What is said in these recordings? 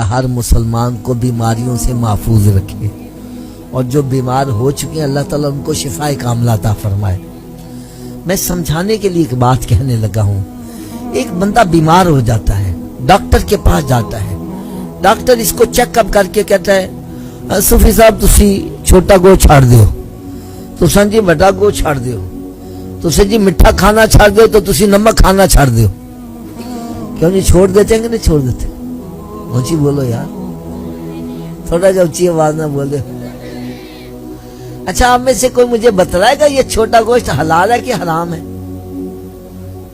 ہر مسلمان کو بیماریوں سے محفوظ رکھے اور جو بیمار ہو چکے ہیں اللہ تعالیٰ ان کو شفائے کاملہ عطا فرمائے۔ میں سمجھانے کے لیے ایک بات کہنے لگا ہوں۔ ایک بندہ بیمار ہو جاتا ہے، ڈاکٹر کے پاس جاتا ہے، ڈاکٹر اس کو چیک اپ کر کے کہتا ہے صوفی صاحب تسی چھوٹا گو چھاڑ دیو، تو سن جی بڑا گو چھاڑ دیو، تو سن جی میٹھا کھانا چھاڑ دیو، تو تسی نمک کھانا چھاڑ دیو۔ کیوں نہیں چھوڑ دیتے ہیں کہ نہیں چھوڑ دیتے؟ اونچی بولو یار، تھوڑا جا اونچی آواز نہ بولے۔ اچھا آپ میں سے کوئی مجھے بتلائے گا یہ چھوٹا گوشت حلال ہے کہ حرام ہے؟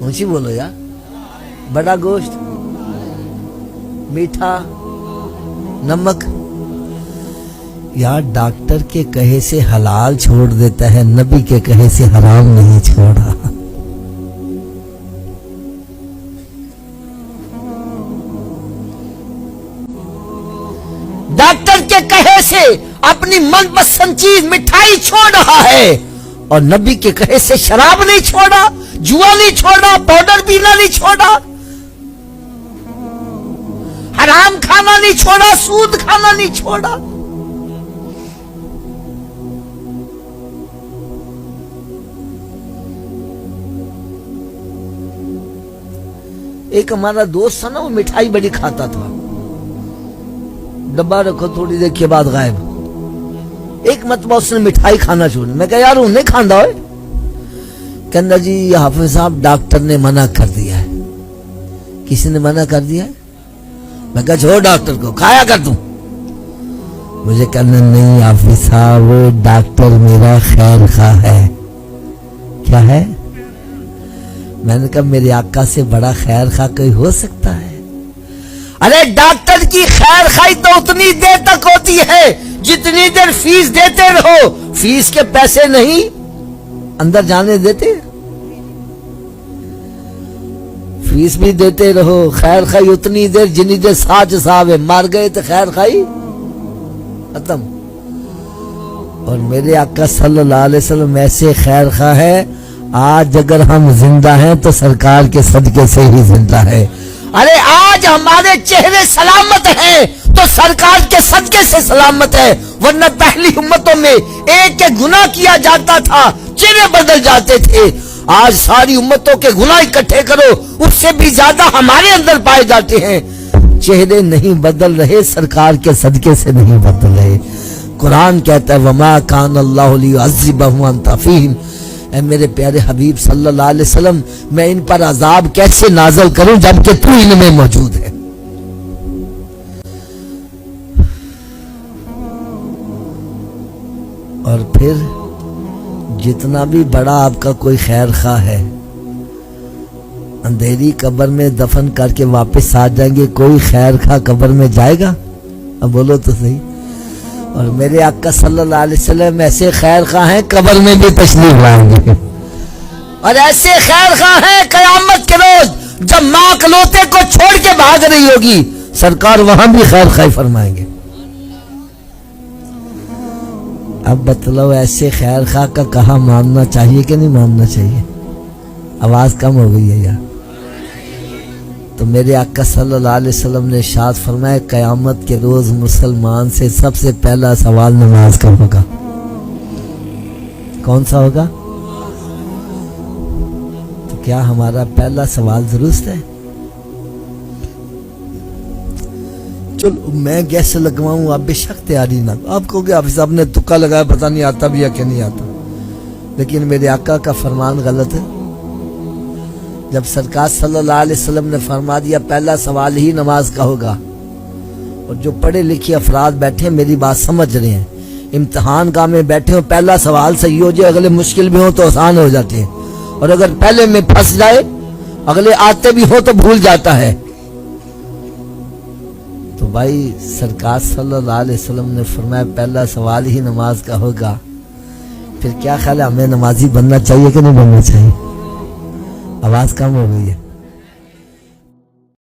اونچی بولو یار۔ بڑا گوشت، میٹھا، نمک، یار ڈاکٹر کے کہے سے حلال چھوڑ دیتا ہے، نبی کے کہے سے حرام نہیں چھوڑا۔ ڈاکٹر کے کہے سے اپنی من پسند چیز مٹھائی چھوڑ رہا ہے، اور نبی کے کہے سے شراب نہیں چھوڑا، جوا نہیں چھوڑا، پاؤڈر پینا نہیں چھوڑا، حرام کھانا نہیں چھوڑا، سود کھانا نہیں چھوڑا۔ ایک ہمارا دوست تھا نا، وہ مٹھائی بڑی کھاتا تھا، ڈبہ رکھو تھوڑی دیر کے بعد غائب۔ ایک مرتبہ اس نے مٹھائی کھانا چھوڑی، میں کہا یار انہیں نہیں کھاندہ ہوئے؟ کہنا جی حافظ صاحب ڈاکٹر نے منع کر دیا ہے۔ کسی نے منع کر دیا ہے؟ میں کہا چھوڑ ڈاکٹر کو، کھایا کر تم۔ مجھے کہنا نہیں حافظ صاحب ڈاکٹر میرا خیر خواہ ہے۔ کیا ہے؟ میں نے کہا میرے آقا سے بڑا خیر خواہ کوئی ہو سکتا ہے؟ ارے ڈاکٹر کی خیر خواہی تو اتنی دیر تک ہوتی ہے جتنی دیر فیس دیتے رہو، فیس کے پیسے نہیں اندر جانے دیتے، فیس بھی دیتے رہو۔ خیر خواہی اتنی دیر جنی دیر ساج صاحب ہے، مار گئے تو خیر خواہی ختم۔ اور میرے آقا صلی اللہ علیہ وسلم ایسے خیر خواہ ہے، آج اگر ہم زندہ ہیں تو سرکار کے صدقے سے ہی زندہ ہے۔ ارے آج ہمارے چہرے سلامت ہیں تو سرکار کے صدقے سے سلامت ہے، ورنہ پہلی امتوں میں ایک گناہ کیا جاتا تھا چہرے بدل جاتے تھے۔ آج ساری امتوں کے گناہ اکٹھے کرو، اس سے بھی زیادہ ہمارے اندر پائے جاتے ہیں۔ چہرے نہیں بدل رہے، سرکار کے صدقے سے نہیں بدل رہے۔ قرآن کہتا ہے وَمَا كَانَ اللَّهُ لِيُعَذِّبَهُمْ وَأَنْتَ فِيهِمْ۔ اے میرے پیارے حبیب صلی اللہ علیہ وسلم، میں ان پر عذاب کیسے نازل کروں جبکہ تو ان میں موجود ہے؟ اور پھر جتنا بھی بڑا آپ کا کوئی خیر خواہ ہے، اندھیری قبر میں دفن کر کے واپس آ جائیں گے، کوئی خیر خواہ قبر میں جائے گا؟ اب بولو تو صحیح۔ اور میرے آقا صلی اللہ علیہ وسلم ایسے خیر خواہ ہیں قبر میں بھی تشریف لائیں گے، اور ایسے خیر خواہ ہیں قیامت کے روز جب ماں اکلوتے کو چھوڑ کے بھاگ رہی ہوگی، سرکار وہاں بھی خیر خواہ فرمائیں گے۔ اب بتلاؤ ایسے خیر خواہ کا کہا ماننا چاہیے کہ نہیں ماننا چاہیے؟ آواز کم ہو گئی ہے یار۔ تو میرے آقا صلی اللہ علیہ وسلم نے ارشاد فرمایا قیامت کے روز مسلمان سے سب سے پہلا سوال نماز کا ہوگا۔ کون سا ہوگا؟ تو کیا ہمارا پہلا سوال درست ہے؟ چلو میں گیس لگواؤں، آپ بے شک تیاری نہ، آپ کہو گے حافظ صاحب نے تکا لگایا، پتہ نہیں آتا بھی یا کہ نہیں آتا، لیکن میرے آقا کا فرمان غلط ہے۔ جب سرکار صلی اللہ علیہ وسلم نے فرما دیا پہلا سوال ہی نماز کا ہوگا، اور جو پڑھے لکھے افراد بیٹھے میری بات سمجھ رہے ہیں، امتحان گاہ میں بیٹھے ہو، پہلا سوال صحیح ہو جائے، اگلے مشکل بھی ہو تو آسان ہو جاتے ہیں، اور اگر پہلے میں پھنس جائے اگلے آتے بھی ہو تو بھول جاتا ہے۔ تو بھائی سرکار صلی اللہ علیہ وسلم نے فرمایا پہلا سوال ہی نماز کا ہوگا، پھر کیا خیال ہے ہمیں نمازی بننا چاہیے کہ نہیں بننا چاہیے؟ آواز کم ہو گئی ہے۔